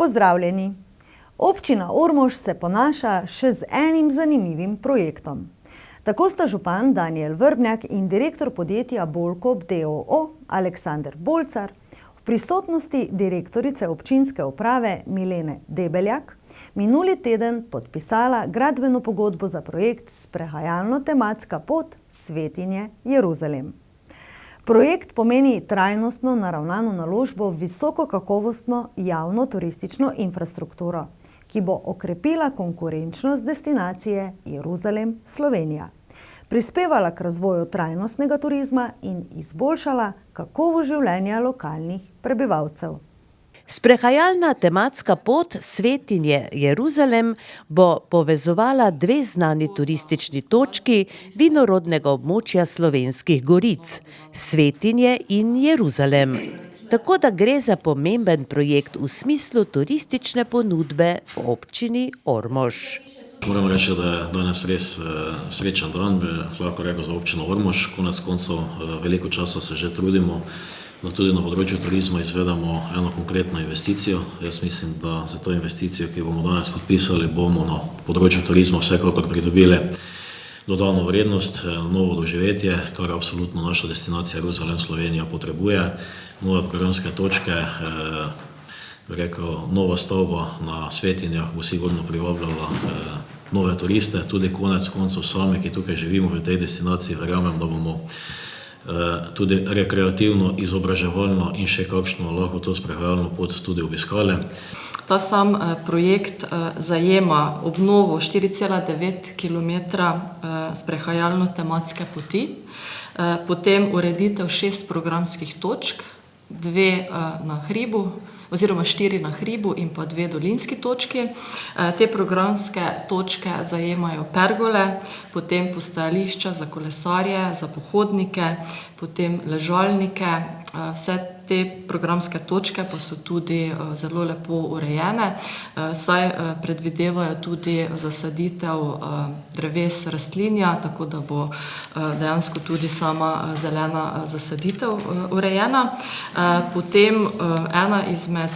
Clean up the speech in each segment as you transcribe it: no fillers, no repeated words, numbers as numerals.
Pozdravljeni! Občina Ormož se ponaša še z enim zanimivim projektom. Tako sta župan Danijel Vrbnjak in direktor podjetja Bolkop d.o.o. Aleksander Bolcar v prisotnosti direktorice občinske uprave Milene Debeljak minuli teden podpisala gradbeno pogodbo za projekt Sprehajalno-tematska pot Svetinje Jeruzalem. Projekt pomeni trajnostno naravnano naložbo v visokokakovostno javno turistično infrastrukturo, ki bo okrepila konkurenčnost destinacije Jeruzalem, Slovenija, prispevala k razvoju trajnostnega turizma in izboljšala kakovost življenja lokalnih prebivalcev. Sprehajalna tematska pot Svetinje Jeruzalem bo povezovala dve znani turistični točki vinorodnega območja Slovenskih goric, Svetinje in Jeruzalem. Tako da gre za pomemben projekt v smislu turistične ponudbe v občini Ormož. Moram reči, da je danes res srečen dan, bi lahko rekel, za občino Ormož. Konec koncev veliko časa se že trudimo, da tudi na področju turizma izvedemo eno konkretno investicijo. Jaz mislim, da za to investicijo, ki bomo danes podpisali, bomo na področju turizma vsekakor pridobili dodano vrednost, novo doživetje, kar absolutno naša destinacija Jeruzalem, Slovenija potrebuje. Nove programske točke, bi rekel, nova stavba na Svetinjah bo sigurno privabljala nove turiste, tudi konec koncev sami, ki tukaj živimo v tej destinaciji, verjamem, da bomo tudi rekreativno, izobraževalno in še kakšno lahko to sprehajalno pot tudi obiskali. Ta sam projekt zajema obnovo 4,9 km sprehajalno-tematske poti, potem ureditev 6 programskih točk, 2 na hribu, oziroma 4 na hribu in pa 2 dolinski točki. Te programske točke zajemajo pergole, potem postajališča za kolesarje, za pohodnike, potem ležalnike. Vse te programske točke pa so tudi zelo lepo urejene, saj predvidevajo tudi zasaditev dreves rastlinja, tako da bo dejansko tudi sama zelena zasaditev urejena. Potem ena izmed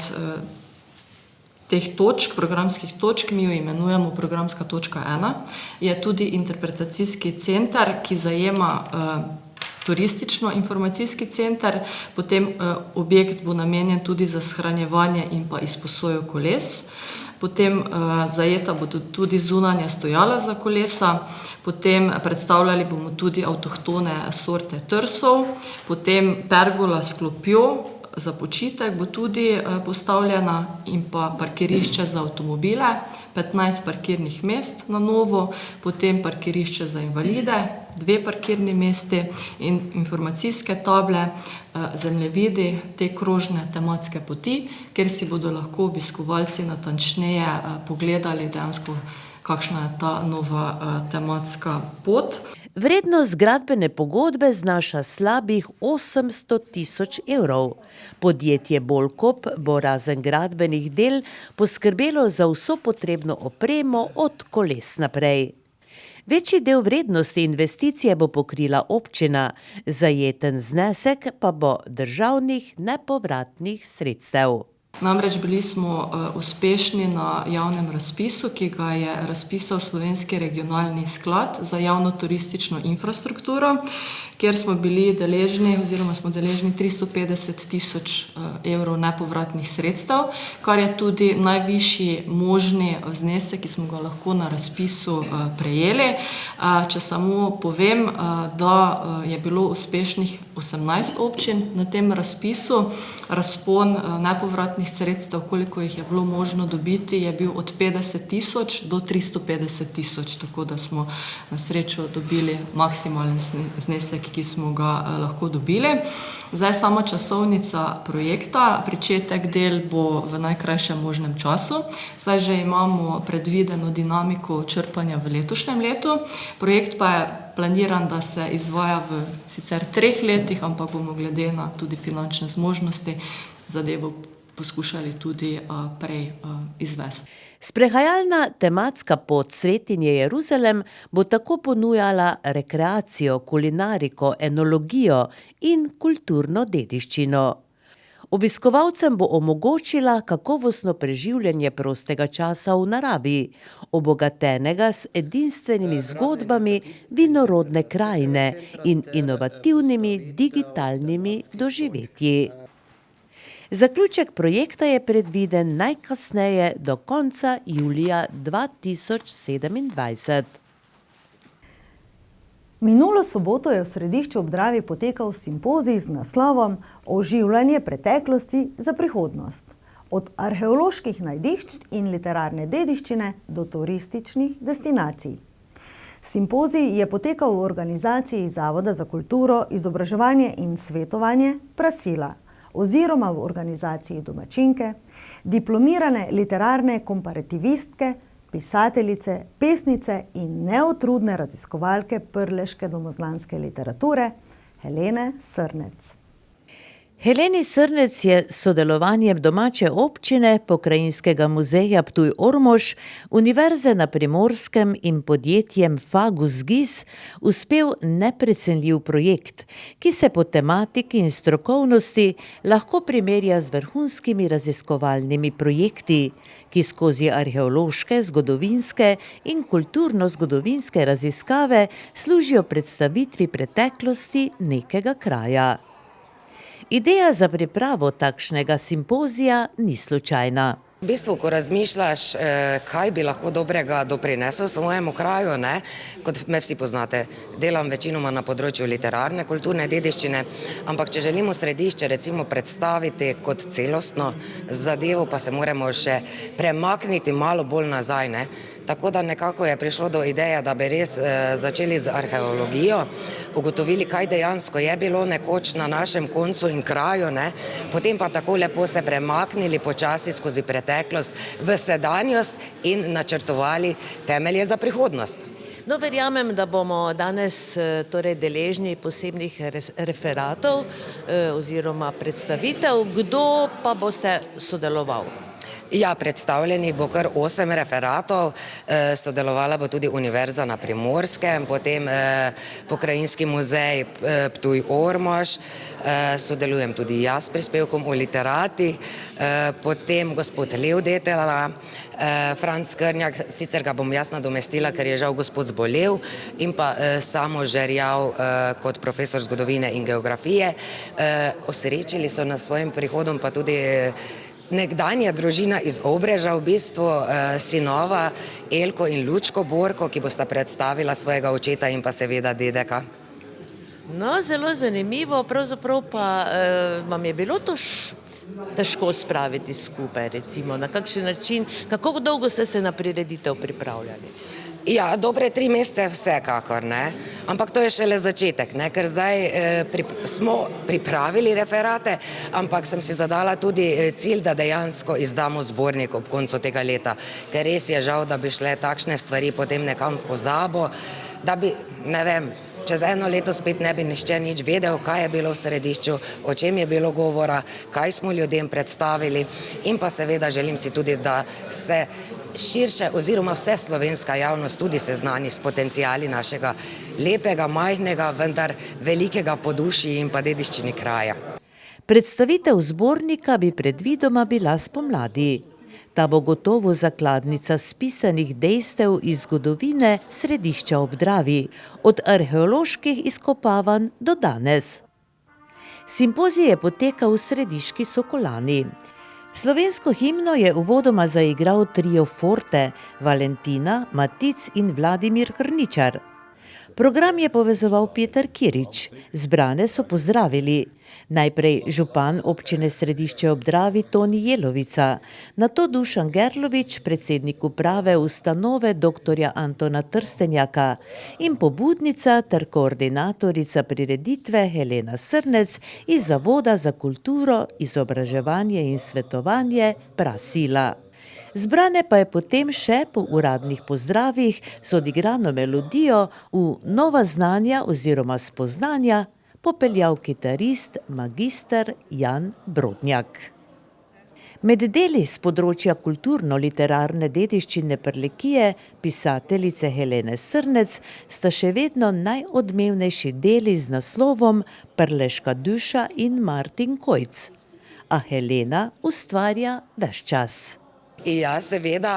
teh točk, programskih točk, mi jo imenujemo programska točka 1, je tudi interpretacijski center, ki zajema turistično-informacijski center, potem objekt bo namenjen tudi za shranjevanje in pa izposojo koles, potem zajeta bodo tudi zunanja stojala za kolesa, potem predstavljali bomo tudi avtohtone sorte trsov, potem pergola s klopjo za počitek bo tudi postavljena in pa parkirišče za avtomobile, 15 parkirnih mest na novo, potem parkirišče za invalide, 2 parkirni mesti in informacijske table, zemljevidi te krožne tematske poti, kjer si bodo lahko obiskovalci natančneje pogledali dejansko, kakšna je ta nova tematska pot. Vrednost gradbene pogodbe znaša slabih 800 000 evrov. Podjetje Bolkop bo razen gradbenih del poskrbelo za vso potrebno opremo od koles naprej. Večji del vrednosti investicije bo pokrila občina, zajeten znesek pa bo državnih nepovratnih sredstev. Namreč bili smo uspešni na javnem razpisu, ki ga je razpisal Slovenski regionalni sklad za javno turistično infrastrukturo, kjer smo bili deležni oziroma smo deležni 350 000 evrov nepovratnih sredstev, kar je tudi najvišji možni znesek, ki smo ga lahko na razpisu prejeli. Če samo povem, da je bilo uspešnih 18 občin na tem razpisu, razpon nepovratnih sredstev, koliko jih je bilo možno dobiti, je bil od 50 000 do 350 000, tako da smo na srečo dobili maksimalen znesek, ki smo ga lahko dobili. Zdaj sama časovnica projekta, pričetek del bo v najkrajšem možnem času. Zdaj že imamo predvideno dinamiko črpanja v letošnjem letu. Projekt pa je planiran, da se izvaja v sicer 3 letih, ampak bomo glede na tudi finančne zmožnosti zadevo poskušali tudi prej izvesti. Sprehajalna tematska pot Svetinje Jeruzalem bo tako ponujala rekreacijo, kulinariko, enologijo in kulturno dediščino. Obiskovalcem bo omogočila kakovostno preživljanje prostega časa v naravi, obogatenega s edinstvenimi zgodbami vinorodne krajine in inovativnimi digitalnimi doživetji. Zaključek projekta je predviden najkasneje do konca julija 2027. Minulo soboto je v Središču ob Dravi potekal simpozij z naslovom Oživljanje preteklosti za prihodnost. Od arheoloških najdišč in literarne dediščine do turističnih destinacij. Simpozij je potekal v organizaciji Zavoda za kulturo, izobraževanje in svetovanje Prasila oziroma v organizaciji domačinke, diplomirane literarne komparativistke, pisateljice, pesnice in neotrudne raziskovalke prleške domozlanske literature Helene Srnec. Heleni Srnec je s sodelovanjem domače občine, Pokrajinskega muzeja Ptuj-Ormož, Univerze na Primorskem in podjetjem Fagus GIS uspel neprecenljiv projekt, ki se po tematiki in strokovnosti lahko primerja z vrhunskimi raziskovalnimi projekti, ki skozi arheološke, zgodovinske in kulturno-zgodovinske raziskave služijo predstavitvi preteklosti nekega kraja. Ideja za pripravo takšnega simpozija ni slučajna. V bistvu, ko razmišljaš, kaj bi lahko dobrega doprinesel svojemu kraju, kot me vsi poznate, delam večinoma na področju literarne, kulturne dediščine, ampak če želimo središče recimo predstaviti kot celostno zadevo, pa se moramo še premakniti malo bolj nazaj, Tako da nekako je prišlo do ideje, da bi res začeli z arheologijo, ugotovili, kaj dejansko je bilo nekoč na našem koncu in kraju, potem pa tako lepo se premaknili počasi skozi preteklost v sedanjost in načrtovali temelje za prihodnost. No, verjamem, da bomo danes deležni posebnih referatov oziroma predstavitev. Kdo pa bo se sodeloval? Ja, predstavljeni bo kar 8 referatov, sodelovala bo tudi Univerza na Primorskem, potem Pokrajinski muzej Ptuj-Ormož, sodelujem tudi jaz s prispevkom o literatih, potem gospod Lev Detela, Franc Krnjak, sicer ga bom jaz nadomestila, ker je žal gospod zbolel, in pa Samo Žerjav kot profesor zgodovine in geografije. Osrečili so nas svojim prihodom pa tudi nekdanja družina iz Obreža, v bistvu sinova Elko in Lučko Borko, ki bosta predstavila svojega očeta in pa seveda dedeka. No, zelo zanimivo, pravzaprav pa vam je bilo to težko spraviti skupaj, recimo, na kakšen način, kako dolgo ste se na prireditev pripravljali? Ja, dobre 3 mesece vsekakor, ampak to je šele začetek, ker zdaj smo pripravili referate, ampak sem si zadala tudi cilj, da dejansko izdamo zbornik ob koncu tega leta, ker res je žal, da bi šle takšne stvari potem nekam v pozabo, da bi, čez 1 leto spet ne bi nihče nič vedel, kaj je bilo v središču, o čem je bilo govora, kaj smo ljudem predstavili, in pa seveda želim si tudi, da se širše oziroma vse slovenska javnost tudi seznani s potencijali našega lepega, majhnega, vendar velikega po duši in pa dediščini kraja. Predstavitev zbornika bi predvidoma bila spomladi. Ta bo gotovo zakladnica spisanih dejstev iz zgodovine Središča ob Dravi, od arheoloških izkopavanj do danes. Simpozij je potekal v Središki Sokolani. Slovensko himno je uvodoma zaigral trio Forte, Valentina, Matic in Vladimir Hrničar. Program je povezoval Peter Kirič. Zbrane so pozdravili. Najprej župan občine Središče ob Dravi Toni Jelovica, nato Dušan Gerlovič, predsednik uprave ustanove dr. Antona Trstenjaka in pobudnica ter koordinatorica prireditve Helena Srnec iz Zavoda za kulturo, izobraževanje in svetovanje Prasila. Zbrane pa je potem še po uradnih pozdravih z odigrano melodijo v nova znanja oziroma spoznanja popeljal kitarist magister Jan Brodnjak. Med deli z področja kulturno-literarne dediščine Prlekije pisateljice Helene Srnec sta še vedno najodmevnejši deli z naslovom Prleška duša in Martin Kojc. a Helena ustvarja ves čas. Ja, seveda,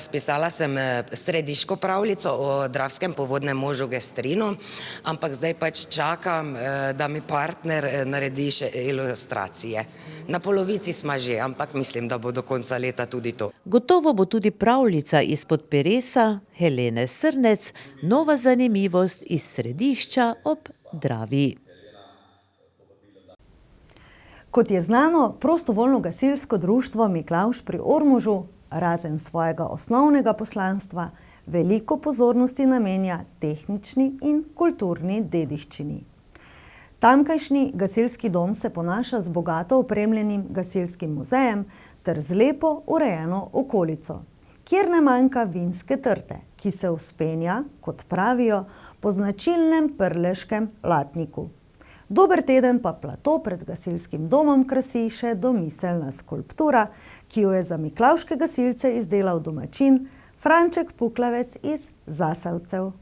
spisala sem središko pravljico o dravskem povodnem možu Gestrinu, ampak zdaj pač čakam, da mi partner naredi še ilustracije. Na polovici smo že, ampak mislim, da bo do konca leta tudi to. Gotovo bo tudi pravljica izpod peresa Helene Srnec nova zanimivost iz središča ob Dravi. Kot je znano, prostovoljno gasilsko društvo Miklavž pri Ormožu, razen svojega osnovnega poslanstva, veliko pozornosti namenja tehnični in kulturni dediščini. Tamkajšnji gasilski dom se ponaša z bogato opremljenim gasilskim muzejem ter z lepo urejeno okolico, kjer ne manjka vinske trte, ki se vzpenja, kot pravijo, po značilnem prleškem latniku. Dober teden pa plato pred gasilskim domom krasi še domiselna skulptura, ki jo je za miklavške gasilce izdelal domačin Franček Puklavec iz Zasavcev.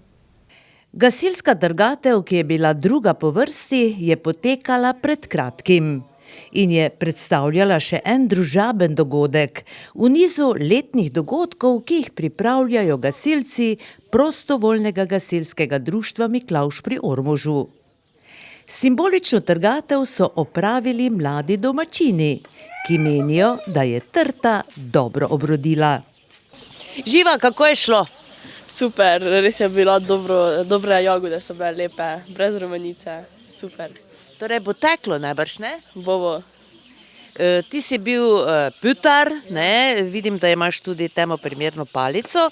Gasilska trgatev, ki je bila druga po vrsti, je potekala pred kratkim in je predstavljala še en družaben dogodek v nizu letnih dogodkov, ki jih pripravljajo gasilci prostovoljnega gasilskega društva Miklavž pri Ormožu. Simbolično trgatev so opravili mladi domačini, ki menijo, da je trta dobro obrodila. Živa, kako je šlo? Super, res je bila dobre jagode so bile lepe, brez rumenice, super. Torej bo teklo najbrž, ne? Bobo. Ti si bil putar, ne? Vidim, da imaš tudi temu primerno palico.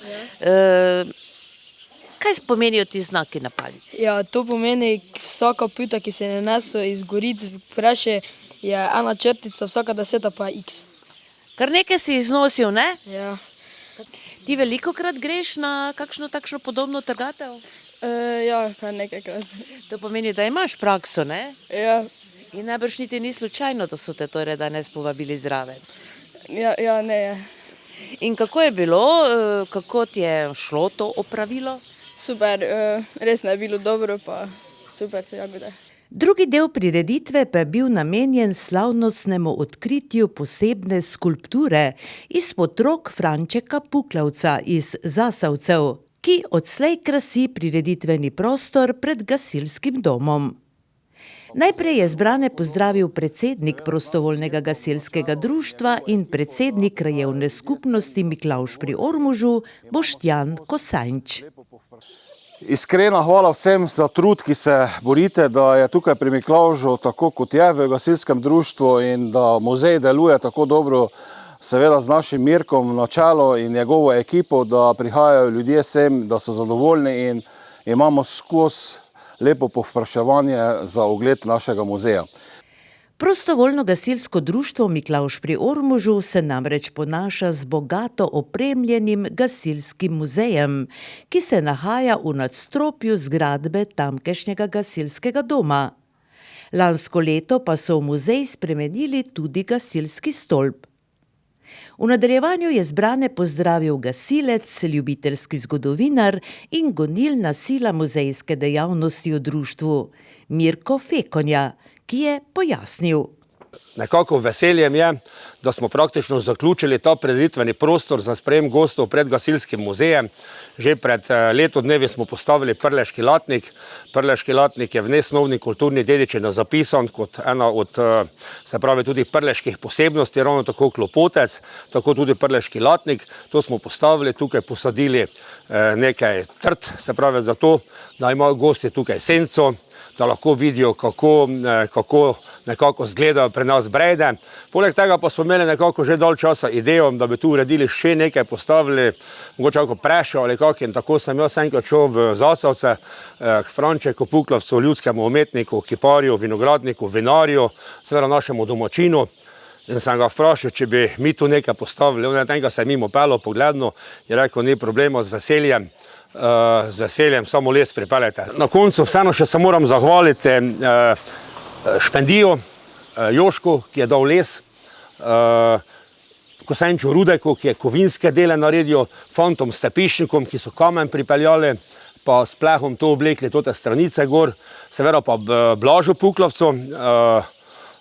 Kaj pomenijo ti znaki na palici? Ja, to pomeni vsaka puta, ki se je nanesla iz goric v Preše, je ena črtica, vsaka 10 pa X. Kar nekaj si iznosil, ne? Ja. Ti velikokrat greš na kakšno takšno podobno trgatev? Ja, kar nekajkrat. To pomeni, da imaš prakso, ne? Ja, In najbrž niti ni slučajno, da so te torej danes povabili zraven. ja, ne je. In kako je bilo, kako ti je šlo to opravilo? Super, res ne je bilo dobro, pa super so jagode. Drugi del prireditve pa je bil namenjen slavnostnemu odkritju posebne skulpture izpod rok Frančeka Puklavca iz Zasavcev, ki odslej krasi prireditveni prostor pred gasilskim domom. Najprej je zbrane pozdravil predsednik prostovoljnega gasilskega društva in predsednik krajevne skupnosti Miklavž pri Ormožu Boštjan Kosanč. Iskrena hvala vsem za trud, ki se borite, da je tukaj pri Miklavžu tako, kot je v gasilskem društvu in da muzej deluje tako dobro, seveda z našim Mirkom na čelu in njegovo ekipo, da prihajajo ljudje sem, da so zadovoljni in imamo skozi lepo povpraševanje za ogled našega muzeja. Prostovoljno gasilsko društvo Miklavž pri Ormožu se namreč ponaša z bogato opremljenim gasilskim muzejem, ki se nahaja v nadstropju zgradbe tamkajšnjega gasilskega doma. Lansko leto pa so v muzej spremenili tudi gasilski stolp. V nadaljevanju je zbrane pozdravil gasilec, ljubiteljski zgodovinar in gonilna sila muzejske dejavnosti v društvu, Mirko Fekonja, ki je pojasnil. Nekako veseljem je, da smo praktično zaključili ta prireditveni prostor za sprejem gostov pred gasilskim muzejem. Že pred leto dnevi smo postavili prleški latnik. Prleški latnik je v nesnovni kulturni dediščini zapisan kot ena od, se pravi, tudi prleških posebnosti, ravno tako klopotec, tako tudi prleški latnik. To smo postavili, tukaj posadili nekaj trt, se pravi zato, da imajo gosti tukaj senco, da lahko vidijo, kako nekako izgledajo pri nas brejde. Poleg tega pa smo imeli nekako že dalj časa idejo, da bi tu uredili še nekaj, postavili, mogoče kako Prešo ali kak, in tako sem jaz enkrat šel v Zasavce k Frančeku Puklavcu, ljudskemu umetniku, kiparju, vinogradniku, vinarju, seveda našemu domačinu. In sem ga vprašal, če bi mi tu nekaj postavili. On je tega se mimo pelil, pogledno, je rekel, ni problema, z veseljem, samo les pripeljete. Na koncu vseeno še se moram zahvaliti Špendiju, Jošku, ki je dal les, Kosenču Rudeku, ki je kovinske dele naredil, fantom Stepišnikom, ki so kamen pripeljali, pa s plehom to oblekli, tote stranice gor, seveda pa Blažu Puklavcu,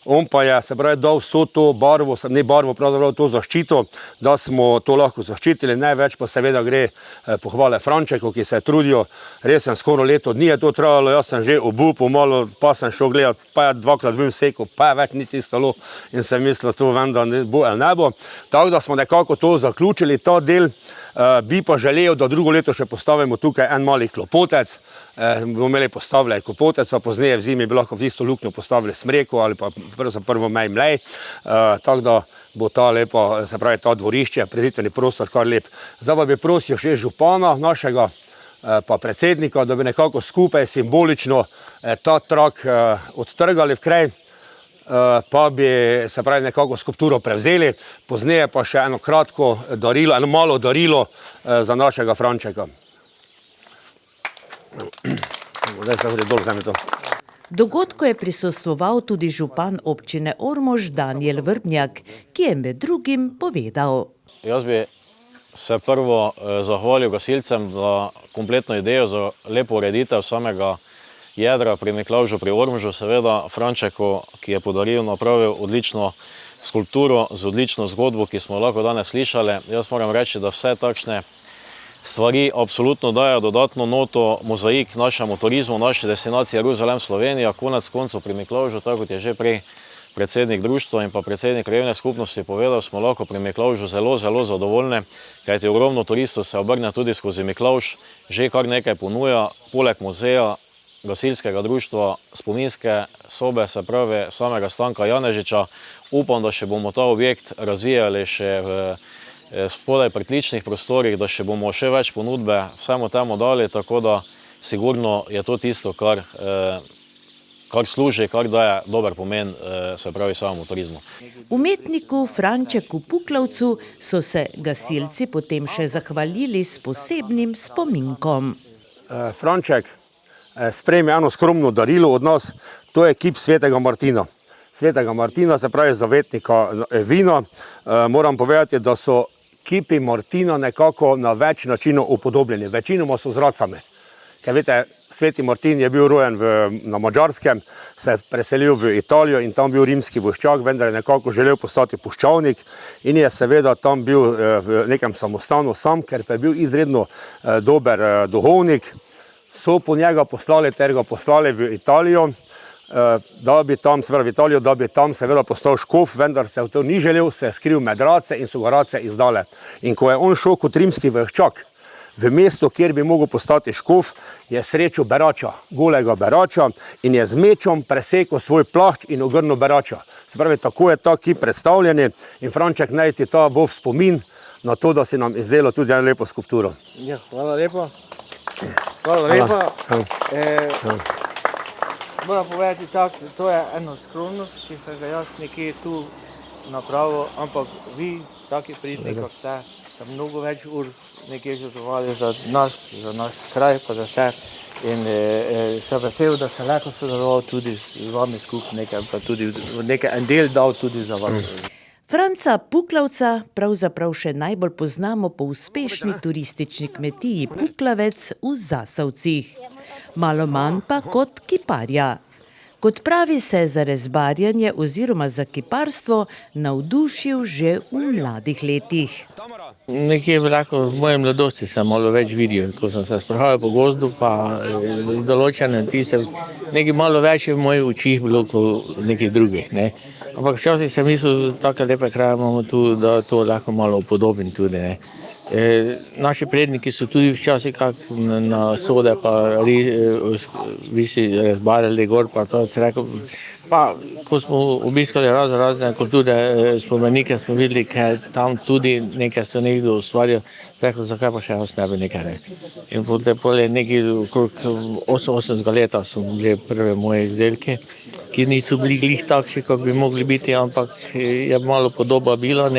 On pa je, se pravi, dal vso to barvo, ne barvo, pravzaprav to zaščito, da smo to lahko zaščitili. Največ pa seveda gre pohvale Frančeku, ki se je trudil. Res sem skoro leto dni je to trajalo, jaz sem že obupal malo, pa sem šel gledat, pa je dvakrat vim sekel, pa je več ni tistalo in sem mislil, to vem, da ne bo ali ne bo. Tako da smo nekako to zaključili, ta del. Bi pa želel, da drugo leto še postavimo tukaj en mali klopotec. Bomo imeli postavljaj klopoteca, pozneje v zimi bi lahko v isto luknjo postavili smreko ali pa prvo mlej. Tako da bo ta lepa, se pravi, ta dvorišče, prireditveni prostor kar lep. Zdaj pa bi prosil še župana našega, pa predsednika, da bi nekako skupaj simbolično ta trak odtrgali v kraj, pa bi, se pravi, nekako skulpturo prevzeli, pozneje pa še eno kratko darilo, eno malo darilo za našega Frančeka. Zdaj se hodi dol, vzemi to. Dogodku je prisostvoval tudi župan občine Ormož Danijel Vrbnjak, ki je med drugim povedal. Jaz bi se prvo zahvalil gasilcem za kompletno idejo, za lepo ureditev samega jedra pri Miklavžu pri Ormožu, seveda Frančeku, ki je podaril, napravil odlično skulpturo z odlično zgodbo, ki smo lahko danes slišali. Jaz moram reči, da vse takšne stvari absolutno dajo dodatno noto, mozaik našemu turizmu, naši destinaciji Jeruzalem, Slovenija, konec koncev pri Miklavžu, tako kot je že prej predsednik društva in pa predsednik krajevne skupnosti povedal, smo lahko pri Miklavžu zelo zadovoljni, kajti ogromno turistov se obrne tudi skozi Miklavž, že kar nekaj ponuja, poleg muzeja, gasilskega društva, spominske sobe, se pravi samega Stanka Janežiča. Upam, da še bomo ta objekt razvijali še v spodaj pritličnih prostorih, da še bomo še več ponudbe vsemu temu dali, tako da sigurno je to tisto, kar služi, kar daje dober pomen, se pravi, samemu turizmu. Umetniku Frančeku Puklavcu so se gasilci potem še zahvalili s posebnim spominkom. Franček, sprejme eno skromno darilo od nas, to je kip Svetega Martina. Svetega Martina, se pravi zavetnika vina. Moram povedati, da so kipi Martina nekako na več načinov upodobljeni. Večinoma so z racami. Ker veste, Sveti Martin je bil rojen na Madžarskem, se je preselil v Italijo in tam bil rimski vojščak, vendar je nekako želel postati puščavnik in je seveda tam bil v nekem samostanu sam, ker pa je bil izredno dober duhovnik. So po njega poslali ter ga poslali v Italijo, da bi tam seveda postal škof, vendar se to ni želel, se je skril med race in so ga race izdale. In ko je on šel kot rimski vojščak v mesto, kjer bi mogel postati škof, je srečal berača, golega berača in je z mečom presekal svoj plašč in ogrnil berača. Se pravi, tako je ta kip predstavljeni in Franček naj ti ta bo v spomin na to, da si nam izdelal tudi eno lepo skulpturo. Ja, hvala lepa. Hvala lepa. Moram povedati tako, to je eno skromnost, ki sem ga jaz nekje tu napravil, ampak vi, taki pridni, kot ste mnogo več ur nekje žrtvovali za naš kraj, pa za vse. In sem vesel, da sem lahko sodeloval tudi z vami skupaj, pa tudi en del dal tudi za vas. Franca Puklavca pravzaprav še najbolj poznamo po uspešni turistični kmetiji Puklavec v Zasavcih. Malo manj pa kot kiparja. Kot pravi, se je za rezbarjanje oziroma za kiparstvo navdušil že v mladih letih. Nekje v moji mladosti sem malo več videl, ko sem se sprehajal po gozdu, pa določene tiste, nekaj malo več je v mojih očih bilo kot nekih drugih. Ampak včasih sem mislil, tako lepe kraje imamo tu, da to lahko malo upodobim tudi. Naši predniki so tudi včasih na sode pa visi razbarjali gor, pa to se rekel. Pa, ko smo obiskali razne kulturne spomenike, smo videli, ker tam tudi nekaj so nekdo ustvarjal, rekel, zakaj pa še jaz ne bi nekaj. In potem nekaj okrog 88 leta so bili prve moje izdelke, ki niso bili glih takšni, kot bi mogli biti, ampak je malo podoba bila,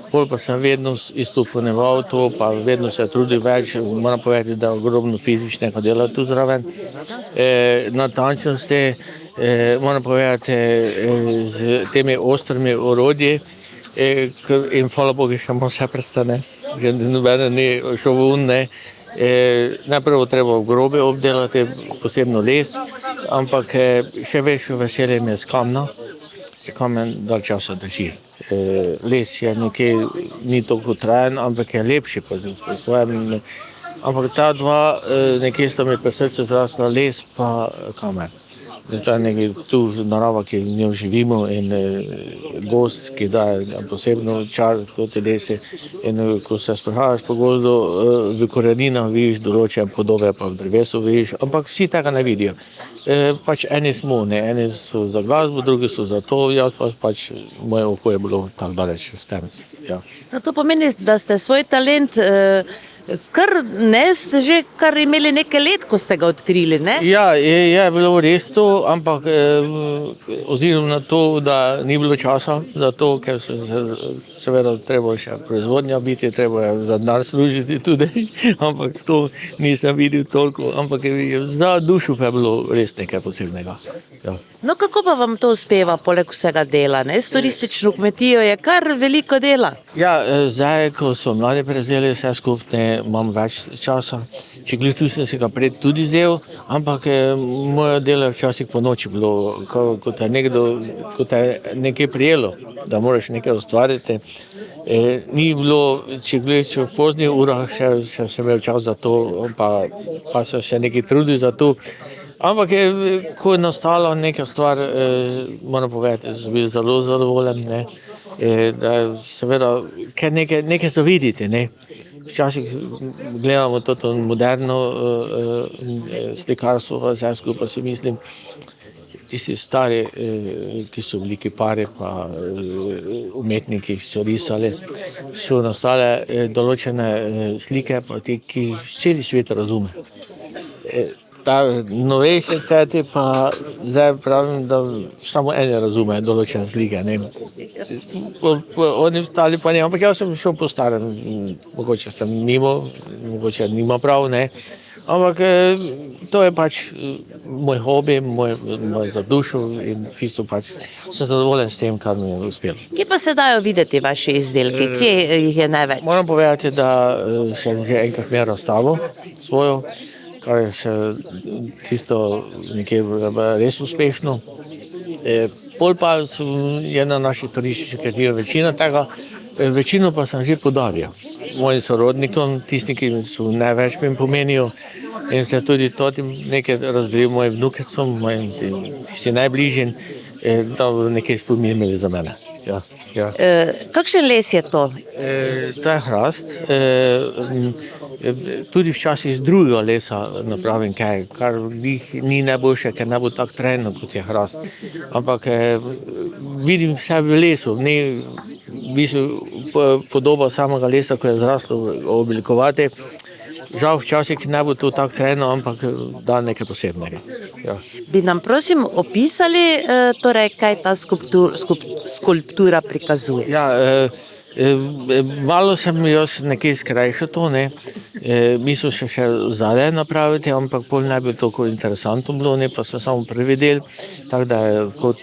Pol pa sem vedno izpopolnjeval to, pa vedno se trudil več, moram povedati, da ogromno fizičnega dela tu zraven. Natančnosti, moram povedati, z temi ostrimi orodji in hvala Bogu, še imam vse prstane, že nobene ni šel ven, Najprvo treba v grobe obdelati, posebno les, ampak še večjo veselje mi je s kamna. kamen dalj časa drži. Les je nekje ni toliko trajen, ampak je lepši po svojem. Ampak ta dva nekje sta mi pri srcu zrasla, les pa kamen. To je nekaj tu narava, ki v njo živimo in gozd, ki daje posebno čar to te lese. In ko se sprehajaš po gozdu, v koreninah vidiš določene podobe, pa v drevesu vidiš, ampak vsi tega ne vidijo. Pač eni smo, ne, eni so za glasbo, drugi so za to, jaz pa pač moje oko je bilo tako daleč s tem. Ja. No, to pomeni, da ste svoj talent ste že kar imeli nekaj let, ko ste ga odkrili, ne? Ja, je bilo res to, ampak oziroma na to, da ni bilo časa za to, ker seveda treba še proizvodnja biti, treba za denar služiti tudi, ampak to nisem videl toliko, ampak za dušo pa je bilo res nekaj posebnega. Ja. No, kako pa vam to uspeva, poleg vsega dela, ne? S turistično kmetijo je kar veliko dela. Ja, zdaj, ko so mladi prevzeli vse skupne, imam več časa. Če glih tu sem se ga pred tudi vzel, ampak moje delo je včasih po noči bilo, ko te nekaj prijelo, da moraš nekaj ustvariti. Ni bilo, če gledaš v poznih urah, še sem imel čas za to, pa sem še nekaj trudil za to. Ampak ko je nastala neka stvar, moram povedati, sem bil zelo zadovoljen, ne, da seveda, ker nekaj so videti, ne. Včasih gledamo to moderno slikarstvo, vse skupaj si mislim, tisti stari, ki so bili kipari, pa umetniki, ki so risali, so nastale določene slike, pa ti, ki celi svet razume. Ta novejše cveti pa zdaj pravim, da samo eni razumejo določene slike, ne. Oni ostali pa ne, ampak jaz sem šel po starem, mogoče sem mimo, mogoče nima prav, ne. Ampak to je pač moj hobi, moj za dušo in čisto pač sem zadovoljen s tem, kar mi je uspelo. Kje pa se dajo videti vaši izdelki? Kje jih je največ? Moram povedati, da še že enkrat imel razstavo svojo, kar je še tisto nekje res uspešno. Pol pa je na naših turističnih kreativih večina tega, večino pa sem že podaril mojim sorodnikom, tisti, ki so največ mi pomenijo, in se tudi to nekaj razdelil mojim vnukecom, mojim tisti najbližjim, da nekaj spomin imeli za mene. Ja, ja. Kakšen les je to? To je hrast. Tudi včasih iz drugega lesa napravim kaj, kar ni najboljše, ker ne bo tako trajno, kot je hrast. Ampak vidim vse v lesu, ne v bistvu podoba samega lesa, ko je zraslo oblikovati. Žal včasih ne bo to tako trajno, ampak da nekaj posebnega. Ja. Bi nam prosim opisali, torej, kaj ta skulptura prikazuje? Ja, malo sem jaz nekaj skrajšal to, ne. Mislil sem še zadaj napraviti, ampak pol ne bi toliko interesantno bilo, ne, pa sem samo prvi del. Tako da kot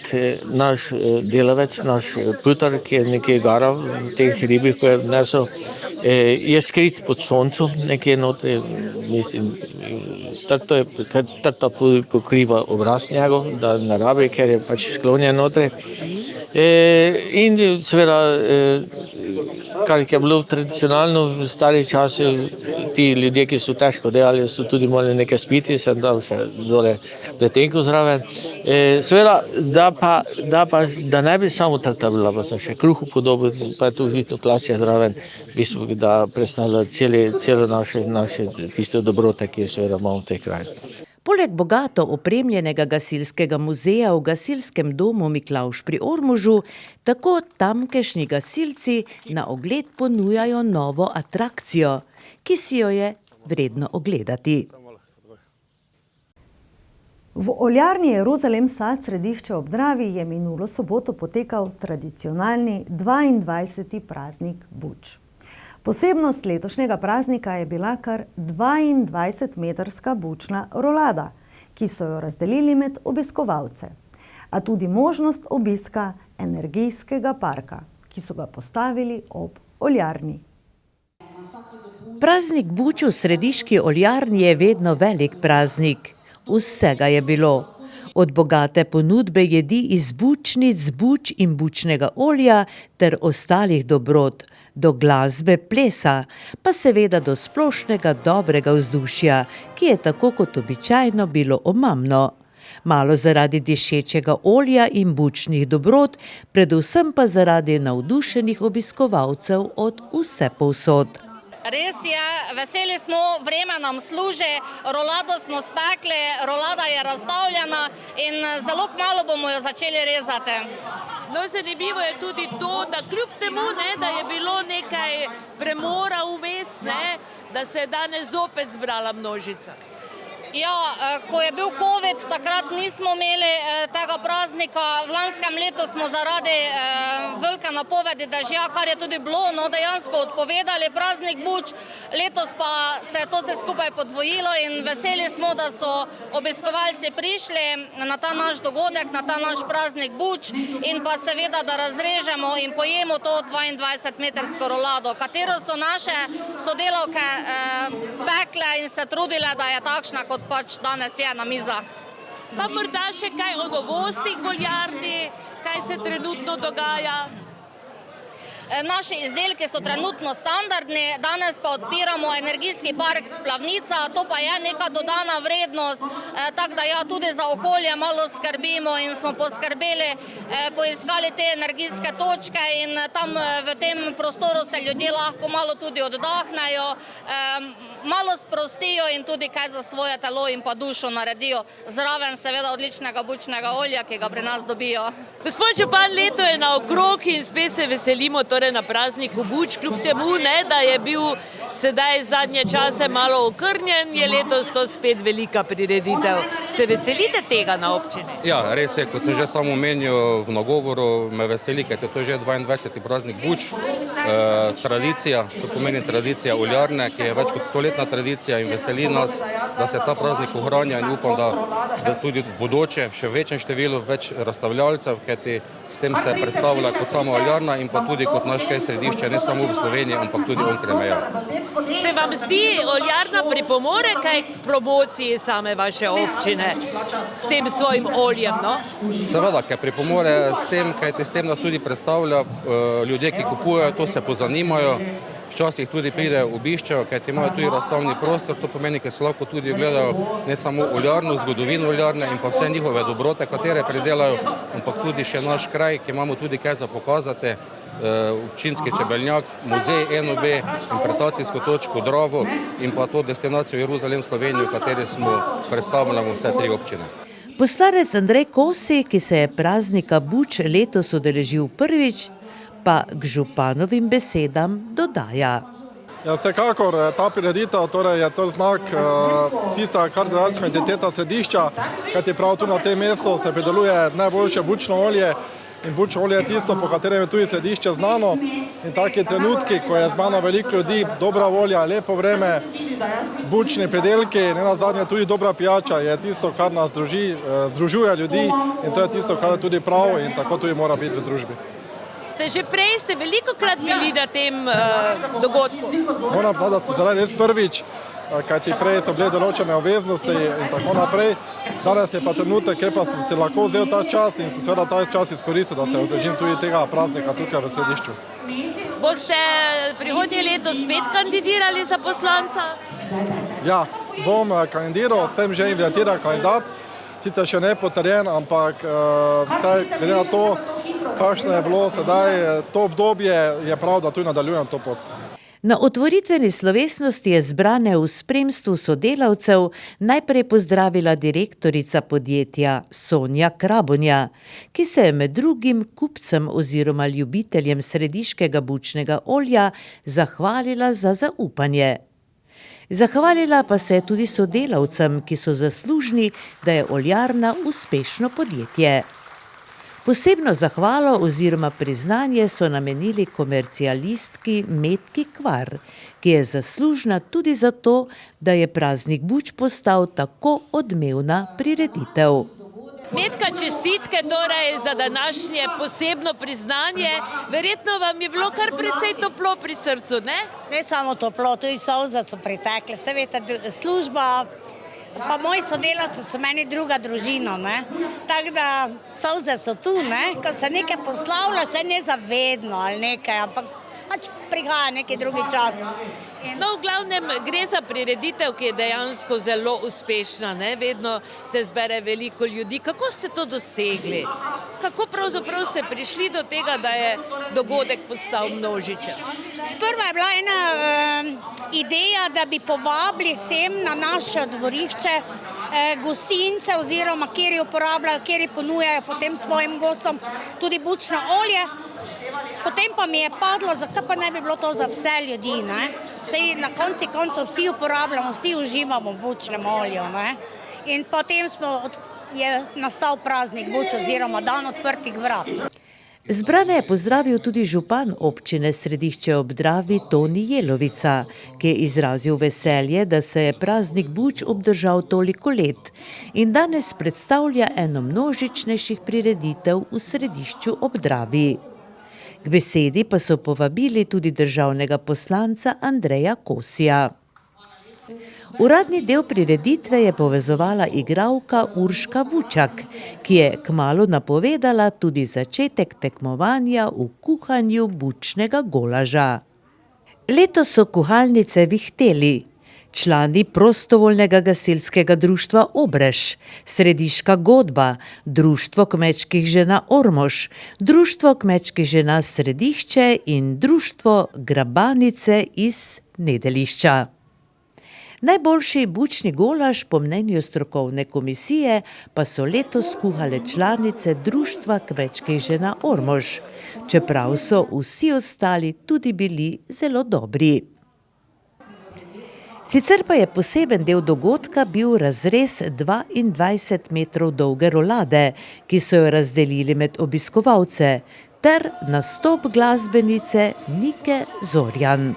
naš delavec, naš putar, ki je nekaj garal v teh ribih, ko je nesel, je skrit pod soncem, nekje notri, mislim, trta pokriva obraz njegov, da ne rabi, ker je pač sklonjen notri. In seveda, kar je bilo tradicionalno v starih časih, ti ljudje, ki so težko delali, so tudi morali nekaj spiti, sem dal še dole pletenko zraven. Seveda, da ne bi samo trta bila, pa sem še kruh upodobil, pa je tu žitno klašče zraven, v bistvu, da predstavlja celo naše tiste dobrote, ki seveda imamo v tej kraji. Poleg bogato opremljenega gasilskega muzeja v gasilskem domu Miklavž pri Ormožu, tako tamkajšnji gasilci na ogled ponujajo novo atrakcijo, ki si jo je vredno ogledati. V oljarni Jeruzalem Sad središče ob Dravi je minulo soboto potekal tradicionalni 22. praznik buč. Posebnost letošnjega praznika je bila kar 22-metrska bučna rolada, ki so jo razdelili med obiskovalce, a tudi možnost obiska energijskega parka, ki so ga postavili ob oljarni. Praznik buč v središki oljarni je vedno velik praznik. Vsega je bilo. Od bogate ponudbe jedi iz bučnic, buč in bučnega olja ter ostalih dobrot, do glasbe, plesa, pa seveda do splošnega dobrega vzdušja, ki je tako kot običajno bilo omamno. Malo zaradi dišečega olja in bučnih dobrot, predvsem pa zaradi navdušenih obiskovalcev od vsepovsod. Res je, veseli smo, vreme nam služi, rolado smo spekli, rolada je razstavljena in zelo kmalu bomo jo začeli rezati. No, zanimivo je tudi to, da kljub temu, da je bilo nekaj premora vmes, da se je danes zopet zbrala množica. Ja, ko je bil COVID, takrat nismo imeli tega praznika. V lanskem letu smo zaradi velike napovedi dežja, kar je tudi bilo, dejansko odpovedali praznik buč. Letos pa se je to vse skupaj podvojilo in veseli smo, da so obiskovalci prišli na ta naš dogodek, na ta naš praznik buč in pa seveda, da razrežemo in pojemo to 22-metrsko rolado, katero so naše sodelavke pekle in se trudile, da je takšna, kot pač danes je na mizah. Pa morda še kaj o novostih v oljarni, kaj se trenutno dogaja? Naši izdelki so trenutno standardni, danes pa odpiramo energijski park Splavnica, to pa je neka dodana vrednost, tako da ja, tudi za okolje malo skrbimo in smo poskrbeli, poiskali te energijske točke in tam v tem prostoru se ljudje lahko malo tudi oddahnejo, malo sprostijo in tudi kaj za svoje telo in pa dušo naredijo, zraven seveda odličnega bučnega olja, ki ga pri nas dobijo. Gospod župan, leto je naokrog in spet se veselimo torej na prazniku buč, kljub temu, da je bil sedaj zadnje čase malo okrnjen, je letos to spet velika prireditev. Se veselite tega na občini? Ja, res je, kot sem že sam omenil v nagovoru, me veseli, ker je to že 22. praznik buč. Tradicija, to pomeni tradicija oljarne, ki je več kot 100-letna tradicija in veseli nas, da se ta praznik ohranja in upam, da tudi v bodoče še večjem številu več razstavljalcev, ker s tem se predstavlja kot sama oljarna in pa tudi kot naš kaj središče, ne samo v Sloveniji, ampak tudi onkraj meja. Se vam zdi oljarna pripomore kaj k promociji same vaše občine s tem svojim oljem, no? Seveda, ker pripomore s tem, kajti s tem nas tudi predstavlja ljudje, ki kupujejo, to se pozanimajo, včasih tudi pridejo obiščejo, kajti imajo tudi razstavni prostor, to pomeni, ker se lahko tudi gledajo ne samo oljarno, zgodovino oljarne in pa vse njihove dobrote, katere pridelajo, ampak tudi še naš kraj, ki imamo tudi kaj za pokazati, občinski čebeljak, muzej NOB, interpretacijsko točko Dravo in pa to destinacijo Jeruzalem v Sloveniji, v kateri smo predstavljamo vse tri občine. Poslanec Andrej Kosi, ki se je praznika buč letos udeležil prvič, pa k županovim besedam dodaja. Ja, vsekakor ta prireditev je to znak tista kardinalska identiteta središča, kajti prav tu na tem mestu se prideluje najboljše bučno olje in bučno olje je tisto, po katerem je tudi središče znano in taki trenutki, ko je zbrano veliko ljudi, dobra volja, lepo vreme, bučni pridelki, ne nazadnje tudi dobra pijača je tisto, kar nas združuje ljudi in to je tisto, kar je tudi prav in tako tudi mora biti v družbi. Ste velikokrat bili na tem dogodku? Moram povedati, da sem zdaj res prvič, kajti prej so bile določene obveznosti in tako naprej. Danes je pa trenutek, ker pa sem si lahko vzel ta čas in sem seveda ta čas izkoristil, da se udeležim tudi tega praznika tukaj v središču. Boste prihodnje leto spet kandidirali za poslanca? Ja, bom kandidiral, sem že invitiran kandidat, sicer še ne potrjen, ampak vsaj glede na to, kakšno je bilo sedaj to obdobje, je prav, da tudi nadaljujem to pot. Na otvoritveni slovesnosti je zbrane v spremstvu sodelavcev najprej pozdravila direktorica podjetja Sonja Krabonja, ki se je med drugim kupcem oziroma ljubiteljem središkega bučnega olja zahvalila za zaupanje. Zahvalila pa se je tudi sodelavcem, ki so zaslužni, da je oljarna uspešno podjetje. Posebno zahvalo oziroma priznanje so namenili komercialistki Metki Kvar, ki je zaslužna tudi za to, da je praznik buč postal tako odmevna prireditev. Metka, čestitke torej za današnje posebno priznanje. Verjetno vam je bilo kar precej toplo pri srcu, ne? Ne samo toplo, tudi solze so pritekle. Se veste, služba, pa moji sodelavci so meni druga družina, ne. Tako da solze so tu, ne, ko se nekaj poslavlja, se ne zavedno ali nekaj, ampak pač prihaja neki drugi čas. No, v glavnem gre za prireditev, ki je dejansko zelo uspešna, ne? Vedno se zbere veliko ljudi. Kako ste to dosegli? Kako pravzaprav ste prišli do tega, da je dogodek postal množičen? Sprva je bila ena ideja, da bi povabili sem na naše dvorišče gostince oziroma kjer uporabljajo, kjer ponujajo potem svojim gostom tudi bučno olje. Potem pa mi je padlo, zakaj pa ne bi bilo to za vse ljudi, ne? Sej na konci koncev vsi uporabljamo, vsi uživamo v bučnem olju, ne? In potem je nastal praznik Buč oziroma dan odprtih vrat. Zbrane je pozdravil tudi župan občine Središče ob Dravi Toni Jelovica, ki je izrazil veselje, da se je praznik Buč obdržal toliko let in danes predstavlja eno množičnejših prireditev v Središču ob Dravi. K besedi pa so povabili tudi državnega poslanca Andreja Kosija. Uradni del prireditve je povezovala igralka Urška Vučak, ki je kmalu napovedala tudi začetek tekmovanja v kuhanju bučnega golaža. Letos so kuhalnice vihteli. Člani prostovoljnega gasilskega društva Obrež, Središka godba, Društvo kmečkih žena Ormož, Društvo kmečkih žena Središče in Društvo Grabanice iz Nedelišča. Najboljši bučni golaž po mnenju strokovne komisije pa so letos kuhale članice Društva kmečkih žena Ormož, čeprav so vsi ostali tudi bili zelo dobri. Sicer pa je poseben del dogodka bil razrez 22 metrov dolge rolade, ki so jo razdelili med obiskovalce, ter nastop glasbenice Nike Zorjan.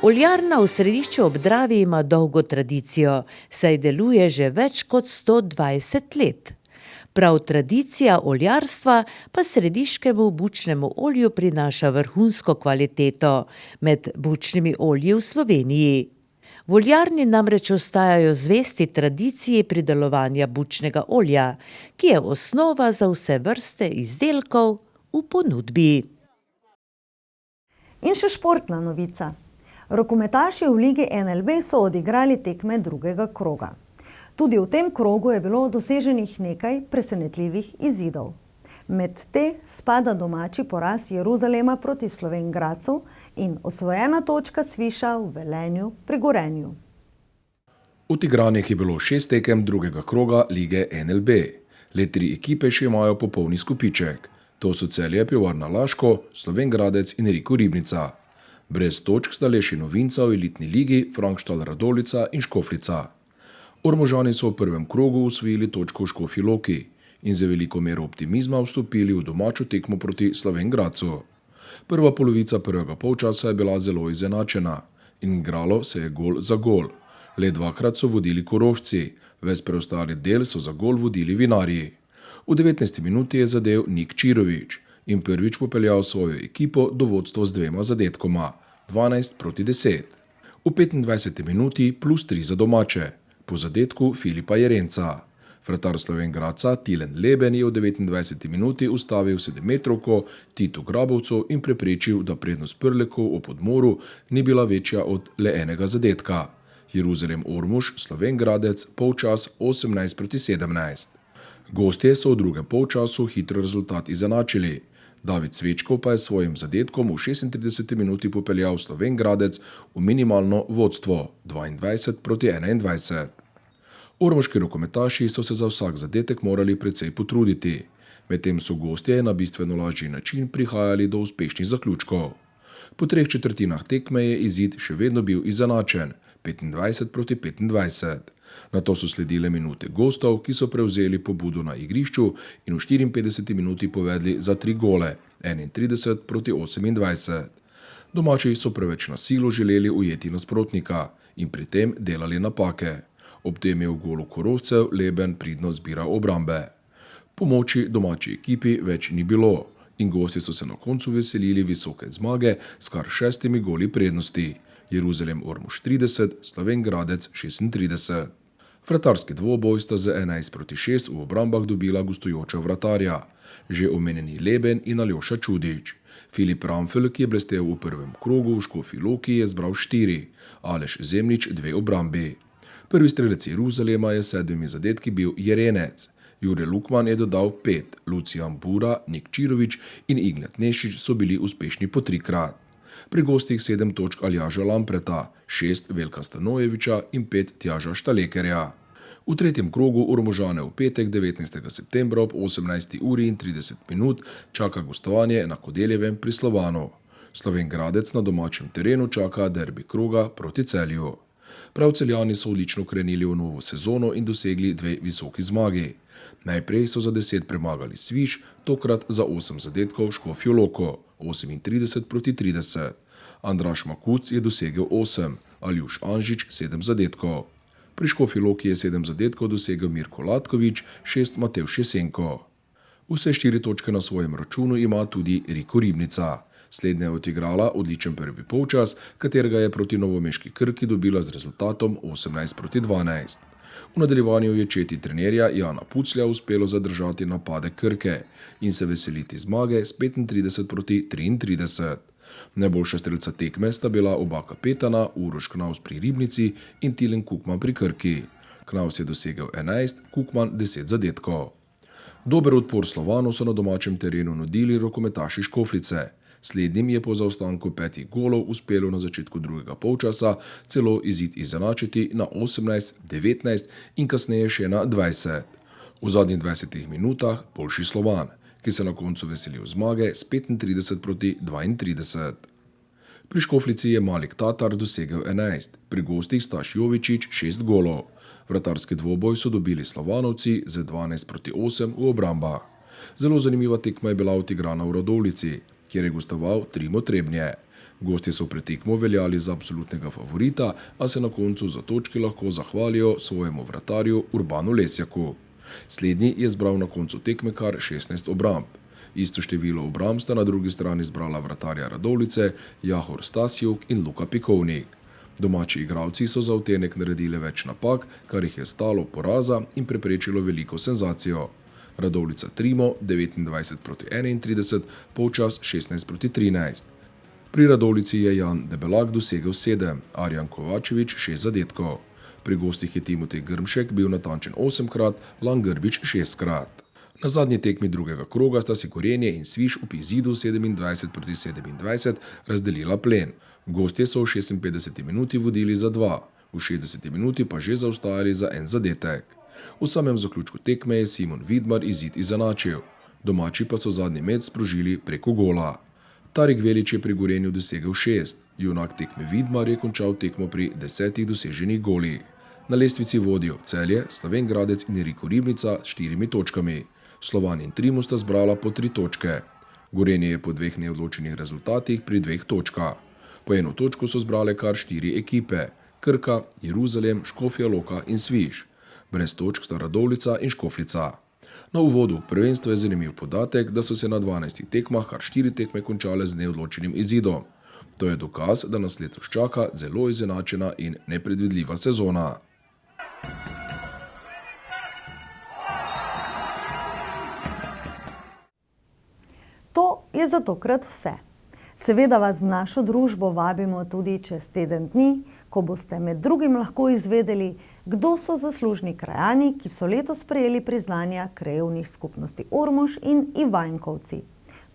Oljarna v Središču ob Dravi ima dolgo tradicijo, saj deluje že več kot 120 let. Prav tradicija oljarstva pa središkemu bučnemu olju prinaša vrhunsko kvaliteto med bučnimi olji v Sloveniji. V oljarni namreč ostajajo zvesti tradiciji pridelovanja bučnega olja, ki je osnova za vse vrste izdelkov v ponudbi. In še športna novica. Rokometaši v Ligi NLB so odigrali tekme drugega kroga. Tudi v tem krogu je bilo doseženih nekaj presenetljivih izidov. Med te spada domači poraz Jeruzalema proti Slovenj Gradcu in osvojena točka Sviša v Velenju pri Gorenju. Odigranih je bilo 6 tekem drugega kroga Lige NLB. Le 3 ekipe še imajo popolni skupiček. To so Celje Pivovarna Laško, Slovenj Gradec in Riko Ribnica. Brez točk sta le še novinca v elitni ligi Frankštal Radolica in Škofljica. Ormožani so v prvem krogu osvojili točko v Škofji Loki in za veliko mero optimizma vstopili v domačo tekmo proti Slovenj Gradcu. Prva polovica prvega polčasa je bila zelo izenačena in igralo se je gol za gol. Le 2krat so vodili Korošci, ves preostali del so za gol vodili Vinarji. V 19. minuti je zadel Nik Čirovič in prvič popeljal svojo ekipo do vodstva z 2 zadetkoma, 12-10. V 25. minuti +3 za domače. Po zadetku Filipa Jerenca. Vratar Slovenj Gradca Tilen Leben je v 29. minuti ustavil 7-metrovko Titu Grabovcu in preprečil, da prednost Prlekov ob odmoru ni bila večja od le enega zadetka. Jeruzalem Ormož, Slovenj Gradec, polčas 18-17. Gostje so v drugem polčasu hitro rezultat izenačili. David Svečko pa je svojim zadetkom v 36. minuti popeljal Slovenj Gradec v minimalno vodstvo 22-21. Ormoški rokometaši so se za vsak zadetek morali precej potruditi, medtem so gostje na bistveno lažji način prihajali do uspešnih zaključkov. Po 3 četrtinah tekme je izid še vedno bil izenačen 25-25. Nato so sledile minute gostov, ki so prevzeli pobudo na igrišču in v 54. minuti povedli za 3 gole, 31-28. Domači so preveč na silo želeli ujeti nasprotnika in pri tem delali napake. Ob tem je v golu Korošcev Leben pridno zbiral obrambe. Pomoči domači ekipi več ni bilo in gosti so se na koncu veselili visoke zmage s kar 6 goli prednosti. Jeruzalem Ormož 30, Slovenj Gradec 36. Vratarski dvoboj sta z 11-6 v obrambah dobila gostujoča vratarja, že omenjeni Leben in Aljoša Čudič. Filip Ramfel, ki je blestel v prvem krogu v Škofji Loki, je zbral 4, Aleš Zemljič 2 obrambi. Prvi strelec Jeruzalema je s 7 zadetki bil Jerenec. Jure Lukman je dodal 5, Lucijan Bura, Nik Čirovič in Ignet Nešič so bili uspešni po 3-krat. Pri gostih 7 točk Aljaža Lampreta, 6 Veljka Stanojeviča in 5 Tjaža Štalekerja. V tretjem krogu Ormožane v petek 19. septembra ob 18:30 čaka gostovanje na Kodeljevem pri Slovanu. Slovenj Gradec na domačem terenu čaka derbi kroga proti Celju. Prav Celjani so odlično krenili v novo sezono in dosegli 2 visoki zmagi. Najprej so za 10 premagali Sviš, tokrat za 8 zadetkov Škofjo Loko, 38:30. Andraž Makuc je dosegel 8, Aljuš Anžič 7 zadetkov. Pri Škofji Loki je 7 zadetkov dosegel Mirko Latkovič, 6 Matevž Jesenko. Vse 4 točke na svojem računu ima tudi Riko Ribnica. Slednja je odigrala odličen prvi polčas, katerega je proti novomeški Krki dobila z rezultatom 18:12. V nadaljevanju je četi trenerja Jana Puclja uspelo zadržati napade Krke in se veseliti zmage s 35:33. Najboljša strelca tekme sta bila oba kapetana, Uroš Knavs pri Ribnici in Tilen Kukman pri Krki. Knavs je dosegel 11, Kukman 10 zadetkov. Dober odpor Slovanu so na domačem terenu nudili rokometaši Škoflice. Slednjim je po zaostanku 5 golov uspelo na začetku drugega polčasa celo izid izenačiti na 18, 19 in kasneje še na 20. V zadnjih 20 minutah boljši Slovan, ki se na koncu veselil zmage s 35:32. Pri Škoflici je Malik Tatar dosegel 11, pri gostih Staš Jovičič 6 golov. Vratarski dvoboj so dobili Slovanovci z 12:8 v obrambah. Zelo zanimiva tekma je bila odigrana v Radovljici, kjer je gostoval Trimo Trebnje. Gostje so pred tekmo veljali za absolutnega favorita, a se na koncu za točki lahko zahvalijo svojemu vratarju Urbanu Lesjaku. Slednji je zbral na koncu tekme kar 16 obramb. Isto število obramb sta na drugi strani zbrala vratarja Radovljice, Jahor Stasjuk in Luka Pikovnik. Domači igralci so za utenek naredili več napak, kar jih je stalo poraza in preprečilo veliko senzacijo. Radovljica Trimo 29:31, polčas 16:13. Pri Radovljici je Jan Debelak dosegel 7, Arjan Kovačevič 6 zadetkov. Pri gostih je Timotej Grmšek bil natančen 8-krat, Lan Grbič 6-krat. Na zadnji tekmi drugega kroga sta si Gorenje in Sviš v izidu 27:27 razdelila plen. Gostje so v 56 minuti vodili za 2, v 60 minuti pa že zaostajali za 1 zadetek. V samem zaključku tekme je Simon Vidmar izid izenačil, domači pa so zadnji met sprožili preko gola. Tarik Velič je pri Gorenju dosegel 6, junak tekme Vidmar je končal tekmo pri 10 doseženih golih. Na lestvici vodijo Celje, Slovenj Gradec in Riko Ribnica s 4 točkami. Slovan in Trimo sta zbrala po 3 točke. Gorenje je po 2 neodločenih rezultatih pri 2 točkah. Po 1 točko so zbrale kar 4 ekipe: Krka, Jeruzalem, Škofja Loka in Sviš. Brez točk sta Radovljica in Škofljica. Na uvodu prvenstva je zanimiv podatek, da so se na 12 tekmah kar 4 tekme končale z neodločenim izidom. To je dokaz, da nas letos čaka zelo izenačena in nepredvidljiva sezona. To je za tokrat vse. Seveda vas v našo družbo vabimo tudi čez teden dni, ko boste med drugim lahko izvedeli, kdo so zaslužni krajani, ki so letos prejeli priznanja krajevnih skupnosti Ormož in Ivanjkovci.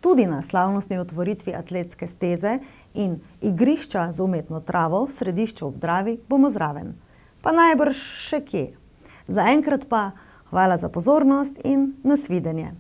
Tudi na slavnostni otvoritvi atletske steze in igrišča z umetno travo v središču ob Dravi bomo zraven. Pa najbrž še kje. Zaenkrat pa hvala za pozornost in nasvidenje.